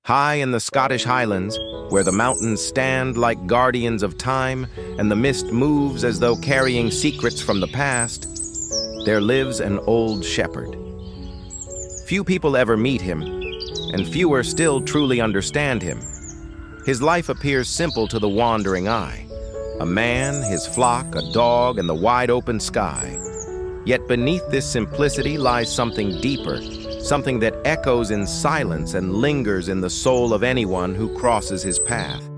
High in the Scottish Highlands, where the mountains stand like guardians of time and the mist moves as though carrying secrets from the past, there lives an old shepherd. Few people ever meet him, and fewer still truly understand him. His life appears simple to the wandering eye. A man, his flock, a dog, and the wide-open sky. Yet beneath this simplicity lies something deeper, something that echoes in silence and lingers in the soul of anyone who crosses his path.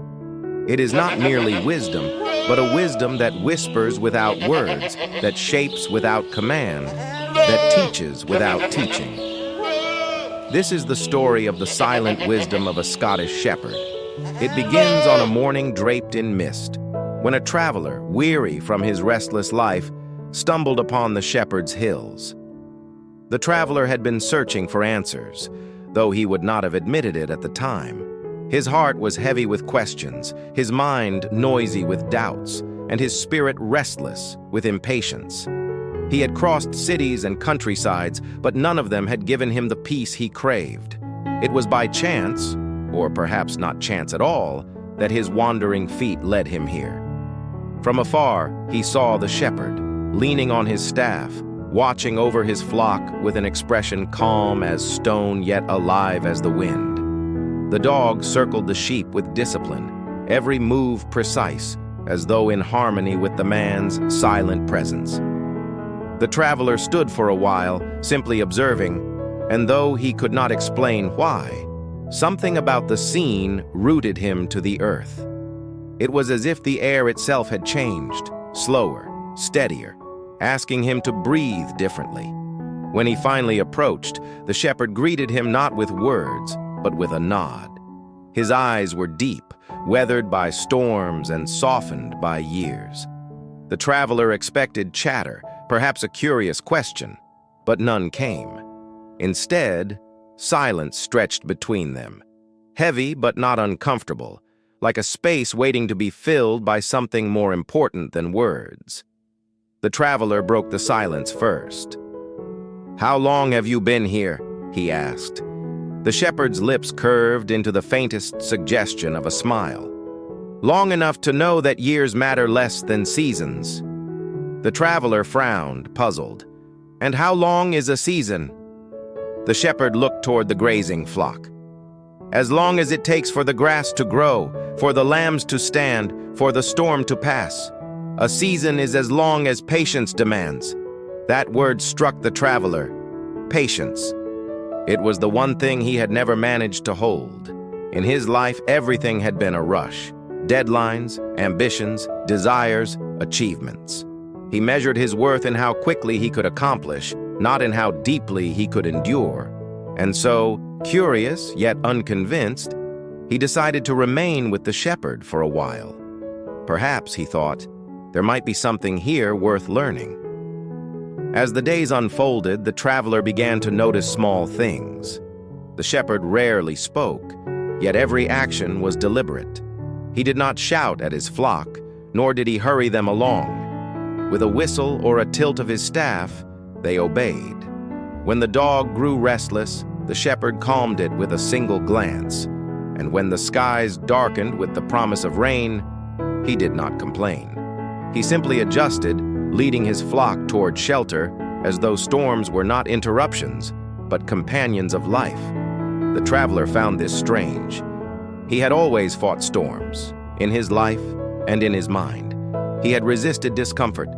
It is not merely wisdom, but a wisdom that whispers without words, that shapes without command, that teaches without teaching. This is the story of the silent wisdom of a Scottish shepherd. It begins on a morning draped in mist, when a traveler, weary from his restless life, stumbled upon the shepherd's hills. The traveler had been searching for answers, though he would not have admitted it at the time. His heart was heavy with questions, his mind noisy with doubts, and his spirit restless with impatience. He had crossed cities and countrysides, but none of them had given him the peace he craved. It was by chance, or perhaps not chance at all, that his wandering feet led him here. From afar, he saw the shepherd, leaning on his staff, watching over his flock with an expression calm as stone yet alive as the wind. The dog circled the sheep with discipline, every move precise, as though in harmony with the man's silent presence. The traveler stood for a while, simply observing, and though he could not explain why, something about the scene rooted him to the earth. It was as if the air itself had changed, slower, steadier, asking him to breathe differently. When he finally approached, the shepherd greeted him not with words, but with a nod. His eyes were deep, weathered by storms and softened by years. The traveler expected chatter, perhaps a curious question, but none came. Instead, silence stretched between them, heavy but not uncomfortable, like a space waiting to be filled by something more important than words. The traveler broke the silence first. "How long have you been here?" he asked. The shepherd's lips curved into the faintest suggestion of a smile. "Long enough to know that years matter less than seasons." The traveler frowned, puzzled. "And how long is a season?" The shepherd looked toward the grazing flock. "As long as it takes for the grass to grow, for the lambs to stand, for the storm to pass. A season is as long as patience demands." That word struck the traveler. Patience. It was the one thing he had never managed to hold. In his life, everything had been a rush. Deadlines, ambitions, desires, achievements. He measured his worth in how quickly he could accomplish, not in how deeply he could endure. And so, curious yet unconvinced, he decided to remain with the shepherd for a while. Perhaps, he thought, there might be something here worth learning. As the days unfolded, the traveler began to notice small things. The shepherd rarely spoke, yet every action was deliberate. He did not shout at his flock, nor did he hurry them along. With a whistle or a tilt of his staff, they obeyed. When the dog grew restless, the shepherd calmed it with a single glance, and when the skies darkened with the promise of rain, he did not complain. He simply adjusted, leading his flock toward shelter, as though storms were not interruptions, but companions of life. The traveler found this strange. He had always fought storms, in his life and in his mind. He had resisted discomfort,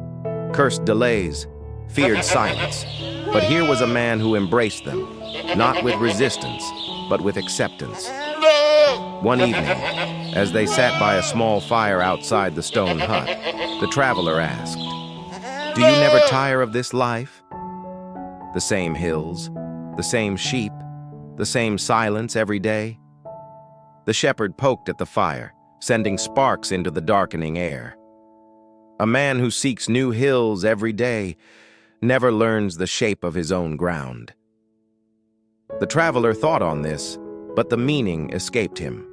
cursed delays, feared silence. But here was a man who embraced them, not with resistance, but with acceptance. One evening, as they sat by a small fire outside the stone hut, the traveler asked, "Do you never tire of this life? The same hills, the same sheep, the same silence every day?" The shepherd poked at the fire, sending sparks into the darkening air. "A man who seeks new hills every day never learns the shape of his own ground." The traveler thought on this, but the meaning escaped him.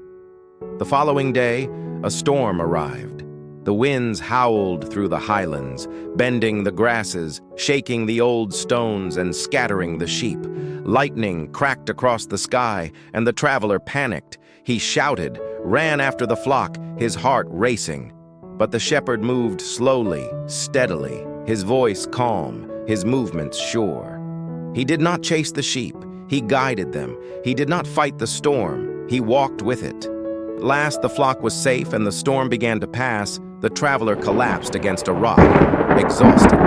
The following day, a storm arrived. The winds howled through the highlands, bending the grasses, shaking the old stones and scattering the sheep. Lightning cracked across the sky, and the traveler panicked. He shouted, ran after the flock, his heart racing. But the shepherd moved slowly, steadily, his voice calm, his movements sure. He did not chase the sheep, he guided them. He did not fight the storm, he walked with it. At last the flock was safe and the storm began to pass. The traveler collapsed against a rock, exhausted.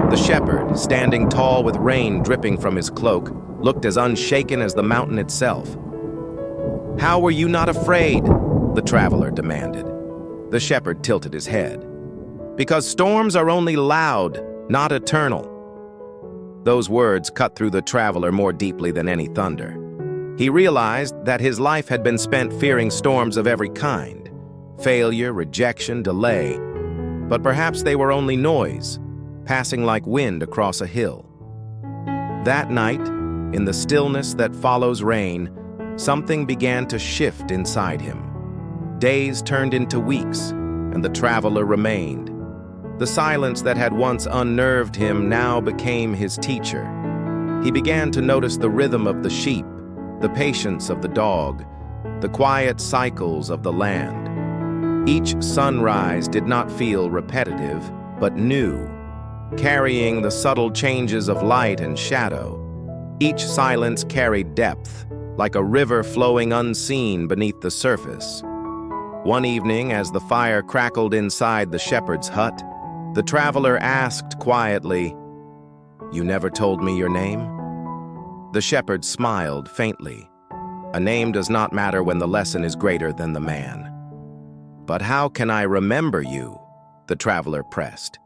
The shepherd, standing tall with rain dripping from his cloak, looked as unshaken as the mountain itself. "How were you not afraid?" the traveler demanded. The shepherd tilted his head. "Because storms are only loud, not eternal." Those words cut through the traveler more deeply than any thunder. He realized that his life had been spent fearing storms of every kind. Failure, rejection, delay. But perhaps they were only noise, passing like wind across a hill. That night, in the stillness that follows rain, something began to shift inside him. Days turned into weeks, and the traveler remained. The silence that had once unnerved him now became his teacher. He began to notice the rhythm of the sheep, the patience of the dog, the quiet cycles of the land. Each sunrise did not feel repetitive, but new, carrying the subtle changes of light and shadow. Each silence carried depth, like a river flowing unseen beneath the surface. One evening, as the fire crackled inside the shepherd's hut, the traveler asked quietly, "You never told me your name?" The shepherd smiled faintly. "A name does not matter when the lesson is greater than the man." "But how can I remember you?" the traveler pressed.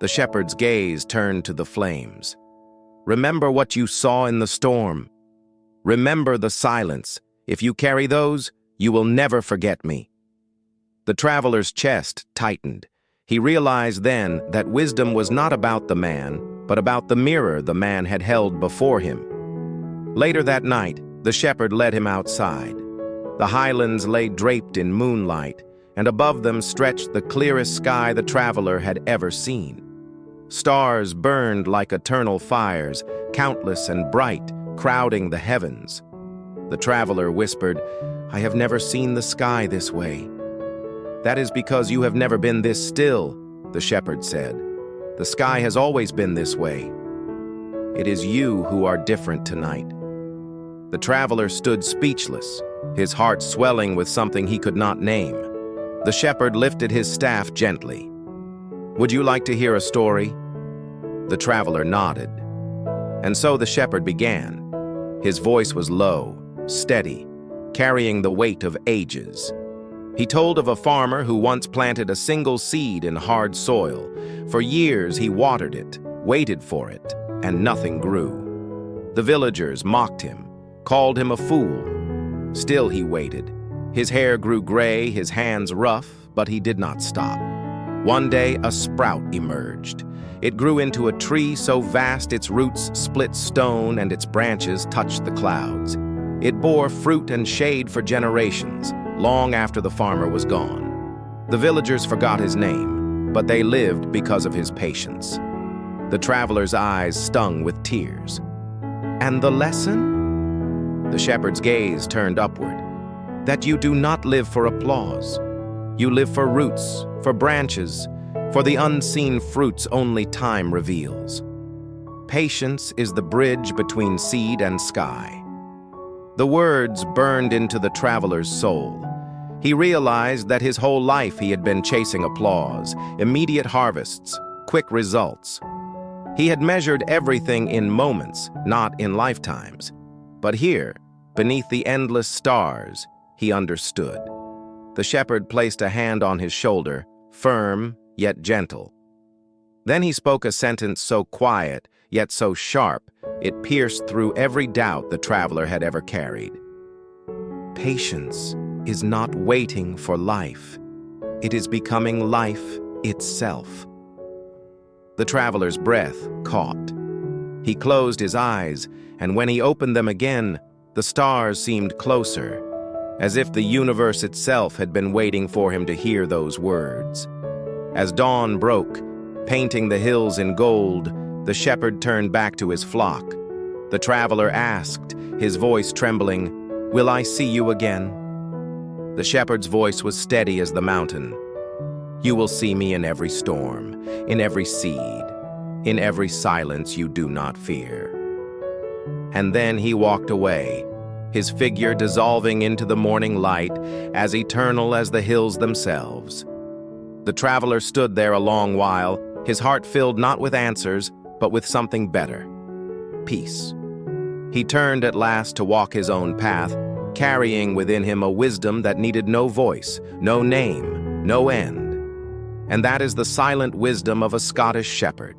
The shepherd's gaze turned to the flames. "Remember what you saw in the storm. Remember the silence. If you carry those, you will never forget me." The traveler's chest tightened. He realized then that wisdom was not about the man, but about the mirror the man had held before him. Later that night, the shepherd led him outside. The highlands lay draped in moonlight, and above them stretched the clearest sky the traveler had ever seen. Stars burned like eternal fires, countless and bright, crowding the heavens. The traveler whispered, "I have never seen the sky this way." "That is because you have never been this still," the shepherd said. "The sky has always been this way. It is you who are different tonight." The traveler stood speechless, his heart swelling with something he could not name. The shepherd lifted his staff gently. "Would you like to hear a story?" The traveler nodded. And so the shepherd began. His voice was low, steady, carrying the weight of ages. He told of a farmer who once planted a single seed in hard soil. For years he watered it, waited for it, and nothing grew. The villagers mocked him, called him a fool. Still he waited. His hair grew gray, his hands rough, but he did not stop. One day, a sprout emerged. It grew into a tree so vast its roots split stone and its branches touched the clouds. It bore fruit and shade for generations, long after the farmer was gone. The villagers forgot his name, but they lived because of his patience. The traveler's eyes stung with tears. "And the lesson?" The shepherd's gaze turned upward. "That you do not live for applause. You live for roots, for branches, for the unseen fruits only time reveals. Patience is the bridge between seed and sky." The words burned into the traveler's soul. He realized that his whole life he had been chasing applause, immediate harvests, quick results. He had measured everything in moments, not in lifetimes. But here, beneath the endless stars, he understood. The shepherd placed a hand on his shoulder, firm yet gentle. Then he spoke a sentence so quiet, yet so sharp, it pierced through every doubt the traveler had ever carried. "Patience is not waiting for life. It is becoming life itself." The traveler's breath caught. He closed his eyes, and when he opened them again, the stars seemed closer, as if the universe itself had been waiting for him to hear those words. As dawn broke, painting the hills in gold, the shepherd turned back to his flock. The traveler asked, his voice trembling, "Will I see you again?" The shepherd's voice was steady as the mountain. "You will see me in every storm, in every seed, in every silence you do not fear." And then he walked away, his figure dissolving into the morning light, as eternal as the hills themselves. The traveler stood there a long while, his heart filled not with answers, but with something better: peace. He turned at last to walk his own path, carrying within him a wisdom that needed no voice, no name, no end. And that is the silent wisdom of a Scottish shepherd.